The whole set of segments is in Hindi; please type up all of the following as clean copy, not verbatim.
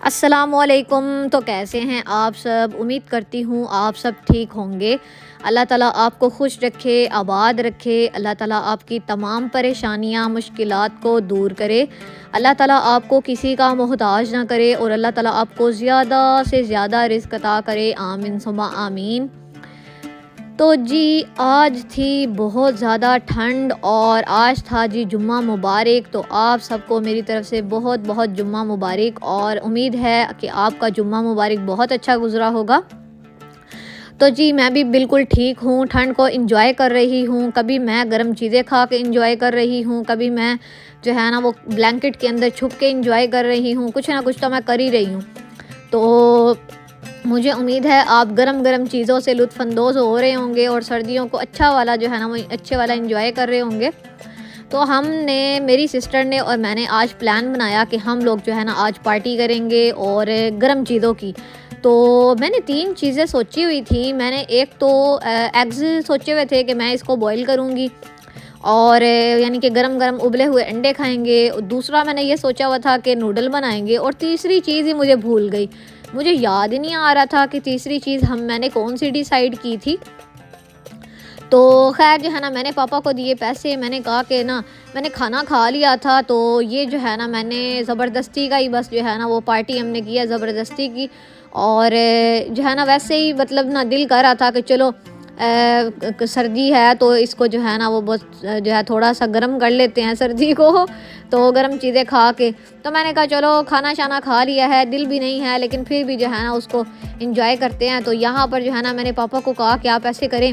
अस्सलामुअलैकुम। तो कैसे हैं आप सब? उम्मीद करती हूँ आप सब ठीक होंगे। अल्लाह ताला आपको खुश रखे, आबाद रखे। अल्लाह ताला आपकी तमाम परेशानियाँ, मुश्किलात को दूर करे। अल्लाह ताला आपको किसी का मोहताज ना करे और अल्लाह ताला आपको ज़्यादा से ज़्यादा रिज़्क अता करे। आमीन सुम्मा आमीन। तो जी आज थी बहुत ज़्यादा ठंड और आज था जी जुम्मा मुबारक। तो आप सबको मेरी तरफ़ से बहुत बहुत जुम्मा मुबारक और उम्मीद है कि आपका जुम्मा मुबारक बहुत अच्छा गुज़रा होगा। तो जी मैं भी बिल्कुल ठीक हूँ, ठंड को एंजॉय कर रही हूँ। कभी मैं गर्म चीज़ें खा के एंजॉय कर रही हूँ, कभी मैं जो है ना वो ब्लैंकेट के अंदर छुप के एंजॉय कर रही हूँ। कुछ ना कुछ तो मैं कर ही रही हूँ। तो मुझे उम्मीद है आप गरम गरम चीज़ों से लुत्फ़अंदोज़ हो रहे होंगे और सर्दियों को अच्छा वाला जो है ना वो अच्छे वाला एंजॉय कर रहे होंगे। तो हमने, मेरी सिस्टर ने और मैंने आज प्लान बनाया कि हम लोग जो है ना आज पार्टी करेंगे और गरम चीज़ों की। तो मैंने 3 चीज़ें सोची हुई थी। मैंने एक तो एग्स सोचे हुए थे कि मैं इसको बॉईल करूँगी और यानी कि गरम गरम उबले हुए अंडे खाएंगे। दूसरा मैंने ये सोचा हुआ था कि नूडल बनाएंगे और तीसरी चीज़ ही मुझे भूल गई। मुझे याद ही नहीं आ रहा था कि तीसरी चीज़ मैंने कौन सी डिसाइड की थी। तो खैर जो है ना मैंने पापा को दिए पैसे। मैंने कहा कि ना मैंने खाना खा लिया था, तो ये जो है ना मैंने ज़बरदस्ती का ही बस जो है ना वो पार्टी हमने किया ज़बरदस्ती की। और जो है ना वैसे ही मतलब ना दिल कर रहा था कि चलो सर्दी है तो इसको जो है ना वो बहुत जो है थोड़ा सा गर्म कर लेते हैं सर्दी को। तो गर्म चीज़ें खा के तो मैंने कहा चलो खाना शाना खा लिया है, दिल भी नहीं है लेकिन फिर भी जो है ना उसको एंजॉय करते हैं। तो यहाँ पर जो है ना मैंने पापा को कहा कि आप ऐसे करें,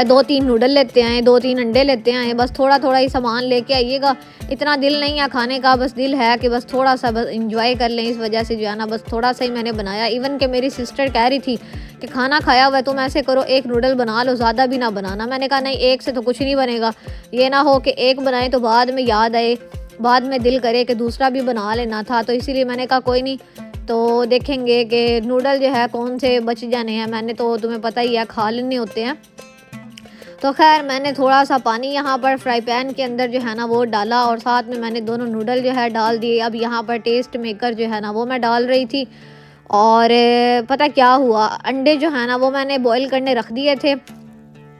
2-3 नूडल लेते आएँ, 2-3 अंडे लेते आएँ, बस थोड़ा थोड़ा ही सामान लेके आइएगा। इतना दिल नहीं है खाने का, बस दिल है कि बस थोड़ा सा बस इंजॉय कर लें। इस वजह से जो है ना बस थोड़ा सा ही मैंने बनाया। इवन कि मेरी सिस्टर कह रही थी कि खाना खाया हुआ है तुम ऐसे करो, एक नूडल बना लो, ज़्यादा भी ना बनाना। मैंने कहा नहीं, एक से तो कुछ नहीं बनेगा। ये ना हो कि एक बनाए तो बाद में याद आए, बाद में दिल करे कि दूसरा भी बना लेना था। तो इसीलिए मैंने कहा कोई नहीं, तो देखेंगे कि नूडल जो है कौन से बच जाने हैं। मैंने तो तुम्हें पता ही है खा लेने होते हैं। तो खैर मैंने थोड़ा सा पानी यहाँ पर फ्राई पैन के अंदर जो है ना वो डाला और साथ में मैंने दोनों नूडल जो है डाल दिए। अब यहाँ पर टेस्ट मेकर जो है ना वो मैं डाल रही थी। और पता क्या हुआ, अंडे जो है ना वो मैंने बॉईल करने रख दिए थे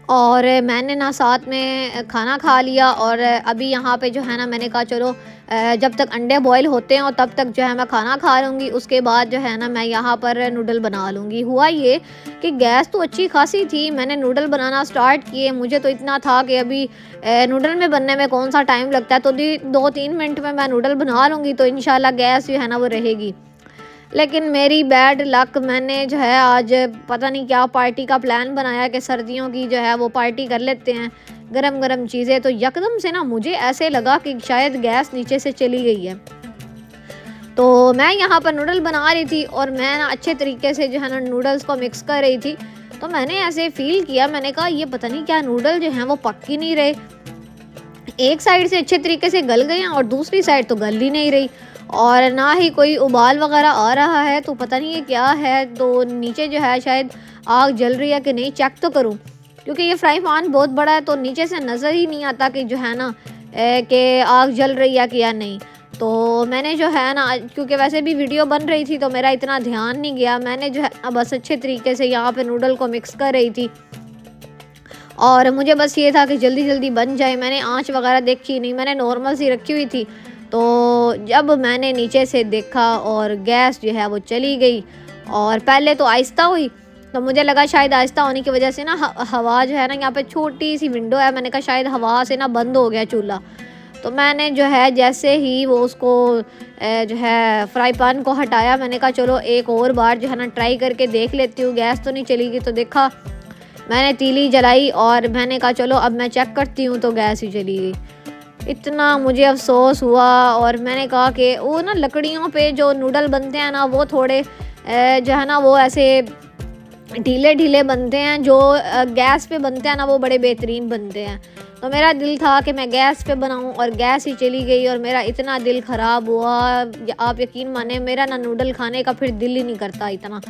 और मैंने ना साथ में खाना खा लिया। और अभी यहाँ पे जो है ना मैंने कहा चलो जब तक अंडे बॉईल होते हैं और तब तक जो है मैं खाना खा लूँगी, उसके बाद जो है ना मैं यहाँ पर नूडल बना लूँगी। हुआ ये कि गैस तो अच्छी खासी थी, मैंने नूडल बनाना स्टार्ट किए। मुझे तो इतना था कि अभी नूडल में बनने में कौन सा टाइम लगता है, तो 2-3 मिनट में मैं नूडल बना लूँगी, तो इंशाल्लाह गैस जो है ना वो रहेगी। लेकिन मेरी बैड लक, मैंने जो है आज पता नहीं क्या पार्टी का प्लान बनाया कि सर्दियों की जो है वो पार्टी कर लेते हैं, गरम गरम चीज़ें। तो यकदम से ना मुझे ऐसे लगा कि शायद गैस नीचे से चली गई है। तो मैं यहाँ पर नूडल बना रही थी और मैं ना अच्छे तरीके से जो है ना नूडल्स को मिक्स कर रही थी। तो मैंने ऐसे फील किया, मैंने कहा ये पता नहीं क्या नूडल जो हैं वो पक ही नहीं रहे। एक साइड से अच्छे तरीके से गल गए हैं और दूसरी साइड तो गल ही नहीं रही और ना ही कोई उबाल वगैरह आ रहा है। तो पता नहीं ये क्या है। तो नीचे जो है शायद आग जल रही है कि नहीं, चेक तो करूं, क्योंकि ये फ्राई पैन बहुत बड़ा है तो नीचे से नज़र ही नहीं आता कि जो है ना कि आग जल रही है कि या नहीं। तो मैंने जो है ना, क्योंकि वैसे भी वीडियो बन रही थी तो मेरा इतना ध्यान नहीं गया, मैंने जो है ना बस अच्छे तरीके से यहाँ पे नूडल को मिक्स कर रही थी और मुझे बस ये था कि जल्दी जल्दी बन जाए। मैंने आंच वगैरह देखी नहीं, मैंने नॉर्मल सी रखी हुई थी। तो जब मैंने नीचे से देखा और गैस जो है वो चली गई और पहले तो आहिस्ता हुई, तो मुझे लगा शायद आहिस्ता होने की वजह से ना हवा जो है ना, यहाँ पे छोटी सी विंडो है, मैंने कहा शायद हवा से ना बंद हो गया चूल्हा। तो मैंने जो है जैसे ही वो उसको जो है फ्राई पैन को हटाया, मैंने कहा चलो एक और बार जो है ना ट्राई करके देख लेती हूँ गैस तो नहीं चलेगी। तो देखा, मैंने तीली जलाई और मैंने कहा चलो अब मैं चेक करती हूँ, तो गैस ही चली गई। इतना मुझे अफसोस हुआ। और मैंने कहा कि वो ना लकड़ियों पे जो नूडल बनते हैं ना वो थोड़े जो है ना वो ऐसे ढीले ढीले बनते हैं, जो गैस पे बनते हैं ना वो बड़े बेहतरीन बनते हैं। तो मेरा दिल था कि मैं गैस पे बनाऊं और गैस ही चली गई और मेरा इतना दिल ख़राब हुआ। आप यकीन माने मेरा ना नूडल खाने का फिर दिल ही नहीं करता इतना।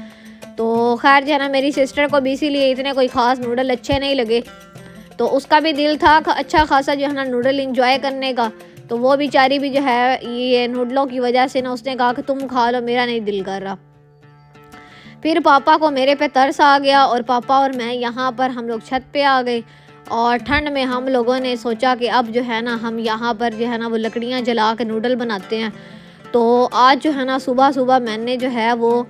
तो खैर जो है ना मेरी सिस्टर को भी इसीलिए इतने कोई ख़ास नूडल अच्छे नहीं लगे, तो उसका भी दिल था अच्छा खासा जो है ना नूडल इंजॉय करने का। तो वो बेचारी भी जो है ये नूडलों की वजह से ना उसने कहा कि तुम खा लो, मेरा नहीं दिल कर रहा। फिर पापा को मेरे पे तरस आ गया और पापा और मैं यहाँ पर हम लोग छत पे आ गए। और ठंड में हम लोगों ने सोचा कि अब जो है ना हम यहाँ पर जो है ना वो लकड़ियाँ जला के नूडल बनाते हैं। तो आज जो है ना सुबह सुबह मैंने जो है वो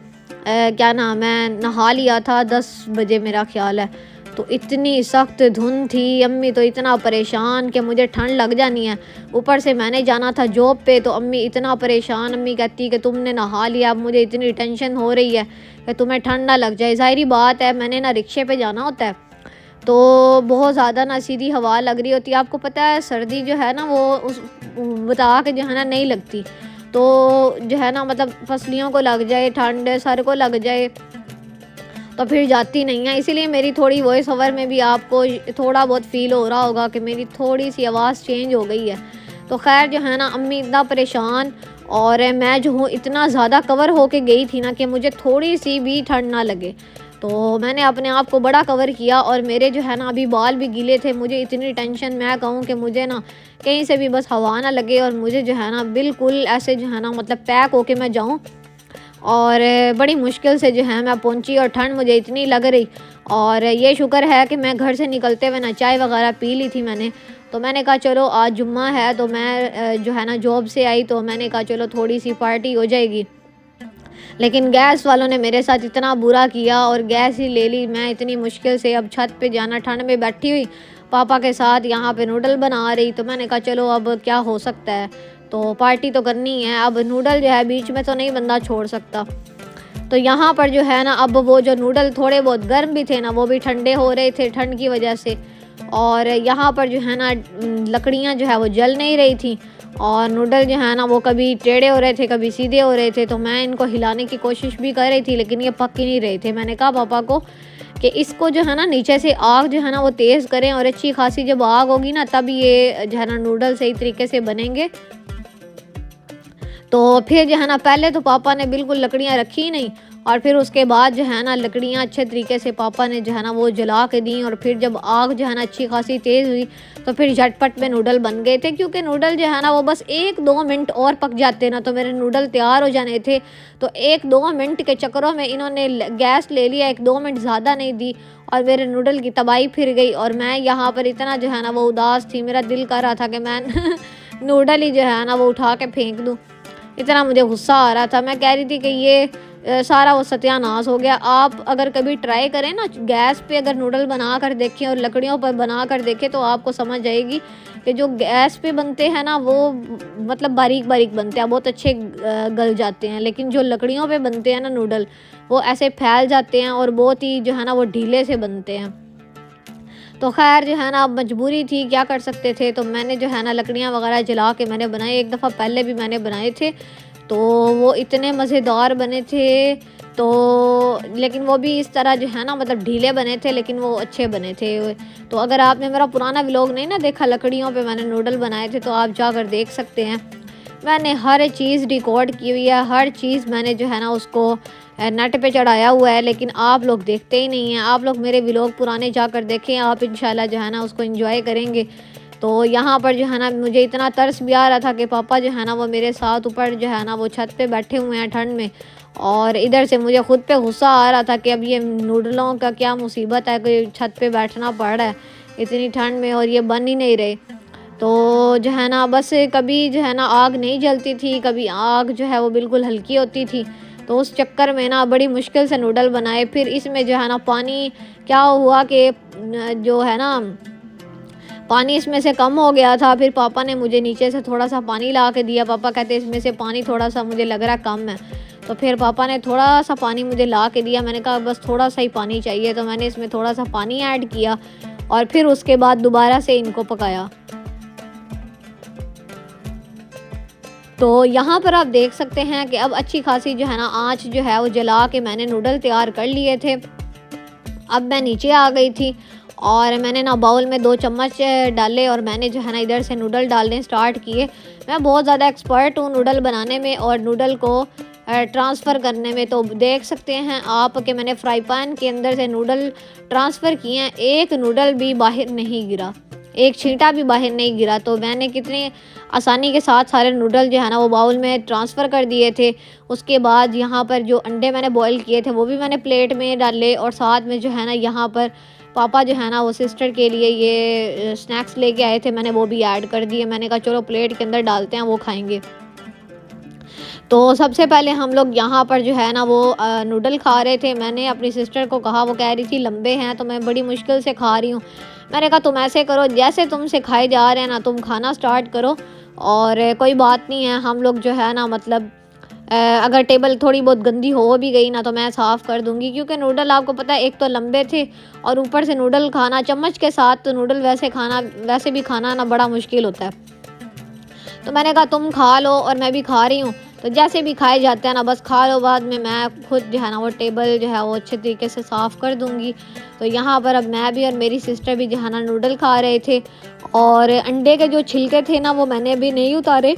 क्या नाम है नहा लिया था 10 बजे मेरा ख्याल है। तो इतनी सख्त धुंध थी, अम्मी तो इतना परेशान कि मुझे ठंड लग जानी है। ऊपर से मैंने जाना था जॉब पे, तो अम्मी इतना परेशान, अम्मी कहती कि तुमने नहा लिया, अब मुझे इतनी टेंशन हो रही है कि तुम्हें ठंड ना लग जाए। ज़ाहिरी बात है, मैंने ना रिक्शे पे जाना होता है, तो बहुत ज़्यादा ना सीधी हवा लग रही होती है। आपको पता है सर्दी जो है ना वो उस बता के जो है ना नहीं लगती, तो जो है ना मतलब फसलियों को लग जाए ठंड, सर को लग जाए तो फिर जाती नहीं है। इसीलिए मेरी थोड़ी वॉइस ओवर में भी आपको थोड़ा बहुत फ़ील हो रहा होगा कि मेरी थोड़ी सी आवाज़ चेंज हो गई है। तो खैर जो है ना अम्मी इतना परेशान और मैं जो हूँ इतना ज़्यादा कवर होके गई थी ना कि मुझे थोड़ी सी भी ठंड ना लगे। तो मैंने अपने आप को बड़ा कवर किया और मेरे जो है ना अभी बाल भी गीले थे। मुझे इतनी टेंशन, मैं कहूँ कि मुझे ना कहीं से भी बस हवा ना लगे और मुझे जो है ना बिल्कुल ऐसे जो है ना मतलब पैक होके मैं जाऊँ। और बड़ी मुश्किल से जो है मैं पहुंची और ठंड मुझे इतनी लग रही। और ये शुक्र है कि मैं घर से निकलते हुए ना चाय वगैरह पी ली थी मैंने। तो मैंने कहा चलो आज जुम्मा है, तो मैं जो है ना जॉब से आई तो मैंने कहा चलो थोड़ी सी पार्टी हो जाएगी। लेकिन गैस वालों ने मेरे साथ इतना बुरा किया और गैस ही ले ली। मैं इतनी मुश्किल से अब छत पे जाना, ठंड में बैठी हुई पापा के साथ यहाँ पे नूडल बना रही। तो मैंने कहा चलो अब क्या हो सकता है, तो पार्टी तो करनी है। अब नूडल जो है बीच में तो नहीं बंदा छोड़ सकता। तो यहाँ पर जो है ना अब वो जो नूडल थोड़े बहुत गर्म भी थे ना, वो भी ठंडे हो रहे थे ठंड की वजह से। और यहाँ पर जो है ना लकड़ियाँ जो है वो जल नहीं रही थी और नूडल जो है ना वो कभी टेढ़े हो रहे थे, कभी सीधे हो रहे थे। तो मैं इनको हिलाने की कोशिश भी कर रही थी लेकिन ये पक ही नहीं रहे थे। मैंने कहा पापा को कि इसको जो है ना नीचे से आग जो है ना वो तेज़ करें और अच्छी खासी जब आग होगी ना तब ये जो है ना नूडल सही तरीके से बनेंगे। तो फिर जो है ना पहले तो पापा ने बिल्कुल लकड़ियाँ रखी ही नहीं और फिर उसके बाद जो है ना लकड़ियाँ अच्छे तरीके से पापा ने जो है ना वो जला के दी। और फिर जब आग जो है ना अच्छी खासी तेज़ हुई तो फिर झटपट में नूडल बन गए थे, क्योंकि नूडल जो है ना वो बस 1-2 मिनट और पक जाते ना तो मेरे नूडल तैयार हो जाने थे। तो 1-2 मिनट के चक्करों में इन्होंने गैस ले लिया, 1-2 मिनट ज़्यादा नहीं दी और मेरे नूडल की तबाही फिर गई। और मैं यहाँ पर इतना जो है ना वो उदास थी, मेरा दिल कर रहा था कि मैं नूडल ही जो है ना वो उठा के फेंक दूँ। इतना मुझे गुस्सा आ रहा था। मैं कह रही थी कि ये सारा वो सत्यानाश हो गया। आप अगर कभी ट्राई करें ना गैस पे अगर नूडल बना कर देखें और लकड़ियों पर बना कर देखें तो आपको समझ आएगी कि जो गैस पे बनते हैं ना वो मतलब बारीक बारीक बनते हैं, बहुत अच्छे गल जाते हैं। लेकिन जो लकड़ियों पे बनते हैं ना नूडल वो ऐसे फैल जाते हैं और बहुत ही जो है ना वो ढीले से बनते हैं। तो खैर जो है ना अब मजबूरी थी, क्या कर सकते थे। तो मैंने जो है ना लकड़ियाँ वगैरह जला के मैंने बनाए। एक दफ़ा पहले भी मैंने बनाए थे तो वो इतने मज़ेदार बने थे। तो लेकिन वो भी इस तरह जो है ना मतलब ढीले बने थे लेकिन वो अच्छे बने थे। तो अगर आपने मेरा पुराना व्लॉग नहीं ना देखा लकड़ियों पे मैंने नूडल बनाए थे तो आप जाकर देख सकते हैं। मैंने हर चीज़ रिकॉर्ड की हुई है, हर चीज़ मैंने जो है ना उसको नेट पे चढ़ाया हुआ है, लेकिन आप लोग देखते ही नहीं हैं। आप लोग मेरे व्लॉग पुराने जाकर देखें, आप इंशाल्लाह जो है ना उसको एंजॉय करेंगे। तो यहाँ पर जो है ना मुझे इतना तरस भी आ रहा था कि पापा जो है ना वो मेरे साथ ऊपर जो है ना वो छत पे बैठे हुए हैं ठंड में, और इधर से मुझे खुद पे गुस्सा आ रहा था कि अब ये नूडलों का क्या मुसीबत है कि छत पे बैठना पड़ रहा है इतनी ठंड में और ये बन ही नहीं रहे। तो जो है ना बस कभी जो है ना आग नहीं जलती थी, कभी आग जो है वो बिल्कुल हल्की होती थी। तो उस चक्कर में ना बड़ी मुश्किल से नूडल बनाए। फिर इसमें जो है ना पानी क्या हुआ कि जो है ना पानी इसमें से कम हो गया था। फिर पापा ने मुझे नीचे से थोड़ा सा पानी ला के दिया। पापा कहते इसमें से पानी थोड़ा सा मुझे लग रहा कम है। तो फिर पापा ने थोड़ा सा पानी मुझे ला के दिया। मैंने कहा बस थोड़ा सा ही पानी चाहिए, तो मैंने इसमें थोड़ा सा पानी ऐड किया और फिर उसके बाद दोबारा से इनको पकाया। तो यहाँ पर आप देख सकते हैं कि अब अच्छी खासी जो है ना आँच जो है वो जला के मैंने नूडल तैयार कर लिए थे। अब मैं नीचे आ गई थी और मैंने ना बाउल में 2 चम्मच डाले और मैंने जो है ना इधर से नूडल डालने स्टार्ट किए। मैं बहुत ज़्यादा एक्सपर्ट हूँ नूडल बनाने में और नूडल को ट्रांसफ़र करने में। तो देख सकते हैं आप कि मैंने फ्राई पैन के अंदर से नूडल ट्रांसफ़र किए हैं, एक नूडल भी बाहर नहीं गिरा, एक छींटा भी बाहर नहीं गिरा। तो मैंने कितने आसानी के साथ सारे नूडल जो है ना वो बाउल में ट्रांसफ़र कर दिए थे। उसके बाद यहाँ पर जो अंडे मैंने बॉयल किए थे वो भी मैंने प्लेट में डाले, और साथ में जो है ना यहाँ पर पापा जो है ना वो सिस्टर के लिए ये स्नैक्स लेके आए थे, मैंने वो भी ऐड कर दिए। मैंने कहा चलो प्लेट के अंदर डालते हैं, वो खाएँगे। तो सबसे पहले हम लोग यहाँ पर जो है ना वो नूडल खा रहे थे। मैंने अपनी सिस्टर को कहा, वो कह रही थी लंबे हैं तो मैं बड़ी मुश्किल से खा रही हूँ। मैंने कहा तुम ऐसे करो, जैसे तुम सिखाए जा रहे हैं ना तुम खाना स्टार्ट करो, और कोई बात नहीं है, हम लोग जो है ना मतलब अगर टेबल थोड़ी बहुत गंदी हो भी गई ना तो मैं साफ़ कर दूँगी, क्योंकि नूडल आपको पता है एक तो लंबे थे, और ऊपर से नूडल खाना चम्मच के साथ, तो नूडल वैसे भी खाना ना बड़ा मुश्किल होता है। तो मैंने कहा तुम खा लो और मैं भी खा रही हूँ, तो जैसे भी खाए जाते हैं ना बस खा लो, बाद में मैं खुद जो है ना वो टेबल जो है वो अच्छे तरीके से साफ़ कर दूँगी। तो यहाँ पर अब मैं भी और मेरी सिस्टर भी जो है ना नूडल खा रहे थे, और अंडे के जो छिलके थे ना वो मैंने अभी नहीं उतारे,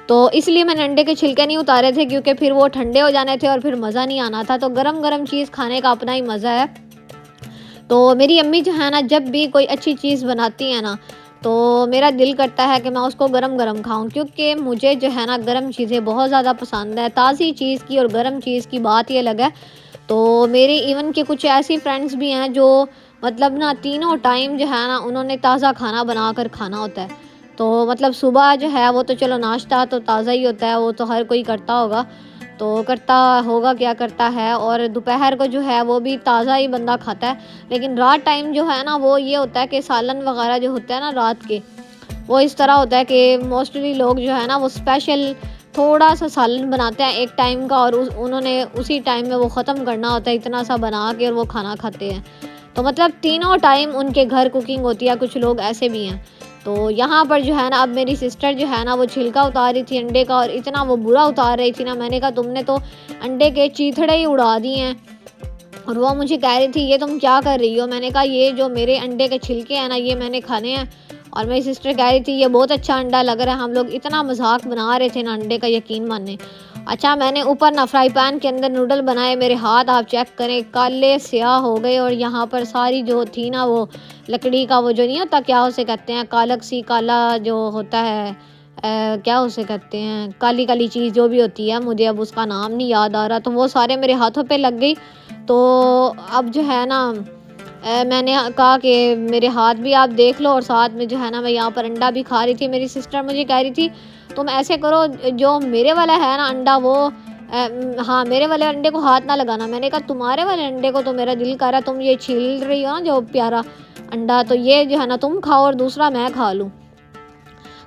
तो इसलिए मैंने अंडे के छिलके नहीं उतारे थे, क्योंकि फिर वो ठंडे हो जाने थे और फिर मज़ा नहीं आना था। तो गरम-गरम चीज़ खाने का अपना ही मज़ा है। तो मेरी अम्मी जो है ना जब भी कोई अच्छी चीज़ बनाती है ना, तो मेरा दिल करता है कि मैं उसको गरम-गरम खाऊँ, क्योंकि मुझे जो है ना गरम चीज़ें बहुत ज़्यादा पसंद है। ताज़ी चीज़ की और गरम चीज़ की बात ही अलग है। तो मेरे इवन के कुछ ऐसी फ्रेंड्स भी हैं जो मतलब ना तीनों टाइम जो है ना उन्होंने ताज़ा खाना बनाकर खाना होता है। तो मतलब सुबह जो है वो तो चलो नाश्ता तो ताज़ा ही होता है, वो तो हर कोई करता होगा। तो करता होगा क्या करता है, और दोपहर को जो है वो भी ताज़ा ही बंदा खाता है। लेकिन रात टाइम जो है ना वो ये होता है कि सालन वगैरह जो होता है ना रात के, वो इस तरह होता है कि मोस्टली लोग जो है ना वो स्पेशल थोड़ा-सा सालन बनाते हैं एक टाइम का, और उन्होंने उसी टाइम में वो ख़त्म करना होता है, इतना सा बना के और वो खाना खाते हैं। तो मतलब तीनों टाइम उनके घर कुकिंग होती है, कुछ लोग ऐसे भी हैं। तो यहाँ पर जो है ना अब मेरी सिस्टर जो है ना वो छिलका उतार रही थी अंडे का, और इतना वो बुरा उतार रही थी ना, मैंने कहा तुमने तो अंडे के चीथड़े ही उड़ा दिए हैं। और वो मुझे कह रही थी ये तुम क्या कर रही हो? मैंने कहा ये जो मेरे अंडे के छिलके हैं ना ये मैंने खाने हैं। और मेरी सिस्टर कह रही थी ये बहुत अच्छा अंडा लग रहा है, हम लोग इतना मजाक बना रहे थे ना अंडे का, यकीन माने। अच्छा मैंने ऊपर ना फ्राई पैन के अंदर नूडल बनाए, मेरे हाथ आप चेक करें काले स्याह हो गए, और यहाँ पर सारी जो थी ना वो लकड़ी का वो जो नहीं होता, क्या उसे कहते हैं, कालक सी काला जो होता है, क्या उसे कहते हैं, काली काली चीज़ जो भी होती है, मुझे अब उसका नाम नहीं याद आ रहा, तो वो सारे मेरे हाथों पे लग गई। तो अब जो है ना मैंने कहा कि मेरे हाथ भी आप देख लो, और साथ में जो है ना मैं यहाँ पर अंडा भी खा रही थी। मेरी सिस्टर मुझे कह रही थी तुम ऐसे करो, जो मेरे वाला है ना अंडा वो हाँ मेरे वाले अंडे को हाथ ना लगाना। मैंने कहा तुम्हारे वाले अंडे को तो मेरा दिल कर रहा, तुम ये छील रही हो ना जो प्यारा अंडा, तो ये जो है ना तुम खाओ और दूसरा मैं खा लूँ।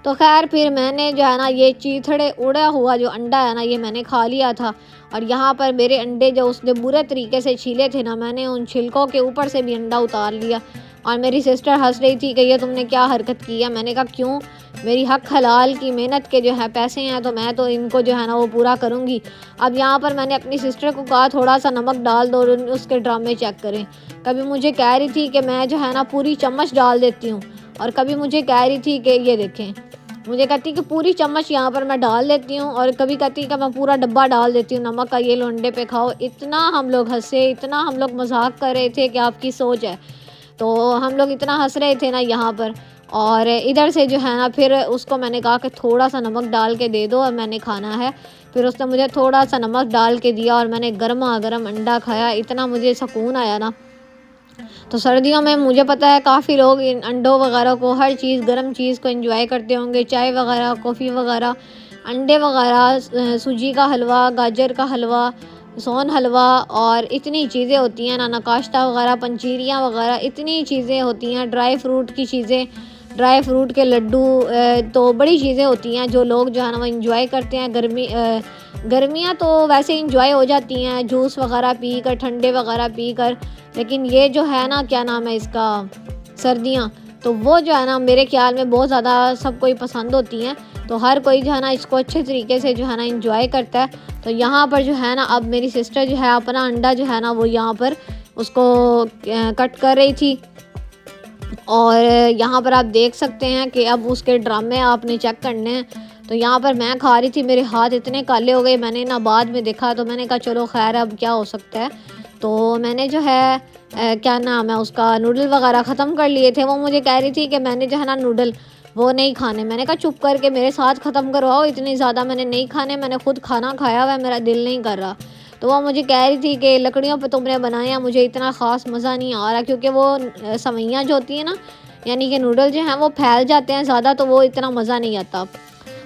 तो ख़ैर फिर मैंने जो है ना ये चीथड़े उड़ा हुआ जो अंडा है ना ये मैंने खा लिया था। और यहाँ पर मेरे अंडे जो उसने बुरे तरीके से छीले थे ना, मैंने उन छिलकों के ऊपर से भी अंडा उतार लिया। और मेरी सिस्टर हंस रही थी कि ये तुमने क्या हरकत की है। मैंने कहा क्यों, मेरी हक हलाल की मेहनत के जो है पैसे हैं, तो मैं तो इनको जो है ना वो पूरा करूँगी। अब यहाँ पर मैंने अपनी सिस्टर को कहा थोड़ा सा नमक डाल दो और उसके ड्रामे चेक करें। कभी मुझे कह रही थी कि मैं जो है ना पूरी चम्मच डाल देती हूँ, और कभी मुझे कह रही थी कि ये देखें, मुझे कहती कि पूरी चम्मच यहाँ पर मैं डाल देती हूँ, और कभी कहती कि मैं पूरा डब्बा डाल देती हूँ नमक का, ये लो अंडे पे खाओ। इतना हम लोग हंसे, इतना हम लोग मजाक कर रहे थे कि आपकी सोच है। तो हम लोग इतना हंस रहे थे ना यहाँ पर, और इधर से जो है ना फिर उसको मैंने कहा कि थोड़ा सा नमक डाल के दे दो और मैंने खाना है। फिर उसने मुझे थोड़ा सा नमक डाल के दिया, और मैंने गर्मा गर्म अंडा खाया, इतना मुझे सुकून आया ना। तो सर्दियों में मुझे पता है काफ़ी लोग इन अंडों वगैरह को, हर चीज़ गर्म चीज़ को एंजॉय करते होंगे, चाय वगैरह, कॉफ़ी वगैरह, अंडे वगैरह, सूजी का हलवा, गाजर का हलवा, सोन हलवा, और इतनी चीज़ें होती हैं ना, नकाश्ता वगैरह, पंजीरियाँ वगैरह, इतनी चीज़ें होती हैं, ड्राई फ्रूट की चीज़ें, ड्राई फ्रूट के लड्डू, तो बड़ी चीज़ें होती हैं जो लोग जो है ना वो इंजॉय करते हैं। गर्मियाँ तो वैसे इंजॉय हो जाती हैं जूस वगैरह पी कर, ठंडे वगैरह पी कर, लेकिन ये जो है ना क्या नाम है इसका, सर्दियाँ, तो वो जो है ना मेरे ख्याल में बहुत ज़्यादा सबको ही पसंद होती हैं। तो हर कोई जो है ना इसको अच्छे तरीके से जो है ना इंजॉय करता है। तो यहाँ पर जो है ना अब मेरी सिस्टर जो है अपना अंडा जो है ना वो यहाँ पर उसको कट कर रही थी, और यहाँ पर आप देख सकते हैं कि अब उसके ड्रामे आपने चेक करने हैं। तो यहाँ पर मैं खा रही थी, मेरे हाथ इतने काले हो गए, मैंने ना बाद में देखा, तो मैंने कहा चलो खैर अब क्या हो सकता है। तो मैंने जो है क्या नाम है उसका, नूडल वगैरह ख़त्म कर लिए थे। वो मुझे कह रही थी कि मैंने जो है ना नूडल वो नहीं खाने। मैंने कहा चुप करके मेरे साथ ख़त्म करवाओ, इतनी ज़्यादा मैंने नहीं खाने, मैंने खुद खाना खाया हुआ है, मेरा दिल नहीं कर रहा। तो वो मुझे कह रही थी कि लकड़ियों पे तुमने बनाए हैं, मुझे इतना ख़ास मज़ा नहीं आ रहा, क्योंकि वो सवैयाँ जो होती हैं ना, यानी कि नूडल जो हैं वो फैल जाते हैं ज़्यादा, तो वो इतना मज़ा नहीं आता।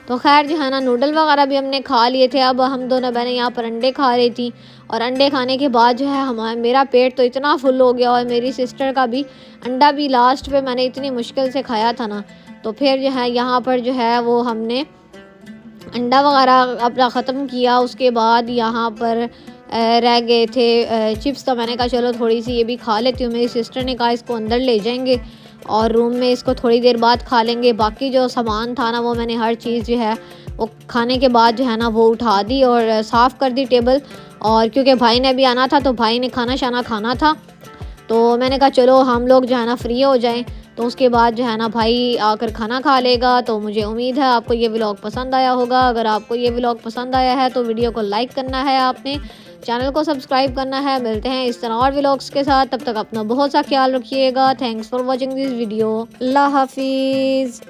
तो ख़ैर जो है ना नूडल वगैरह भी हमने खा लिए थे। अब हम दोनों बहनें यहाँ पर अंडे खा रही थी, और अंडे खाने के बाद जो है मेरा पेट तो इतना फुल हो गया, और मेरी सिस्टर का भी। अंडा भी लास्ट पे मैंने इतनी मुश्किल से खाया था ना। तो फिर जो है यहाँ पर जो है वो हमने अंडा वगैरह अपना ख़त्म किया। उसके बाद यहाँ पर रह गए थे चिप्स। तो मैंने कहा चलो थोड़ी सी ये भी खा लेती हूँ। मेरी सिस्टर ने कहा इसको अंदर ले जाएंगे और रूम में इसको थोड़ी देर बाद खा लेंगे। बाकी जो सामान था ना वो मैंने हर चीज़ जो है वो खाने के बाद जो है ना वो उठा दी और साफ़ कर दी टेबल। और क्योंकि भाई ने भी आना था तो भाई ने खाना शाना खाना था, तो मैंने कहा चलो हम लोग जो है ना फ्री हो जाएं। तो उसके बाद जो है ना भाई आकर खाना खा लेगा। तो मुझे उम्मीद है आपको ये व्लॉग पसंद आया होगा। अगर आपको ये व्लॉग पसंद आया है तो वीडियो को लाइक करना है, आपने चैनल को सब्सक्राइब करना है। मिलते हैं इस तरह और व्लॉग्स के साथ, तब तक अपना बहुत सा ख्याल रखिएगा। Thanks for watching this video. अल्लाह हाफिज़।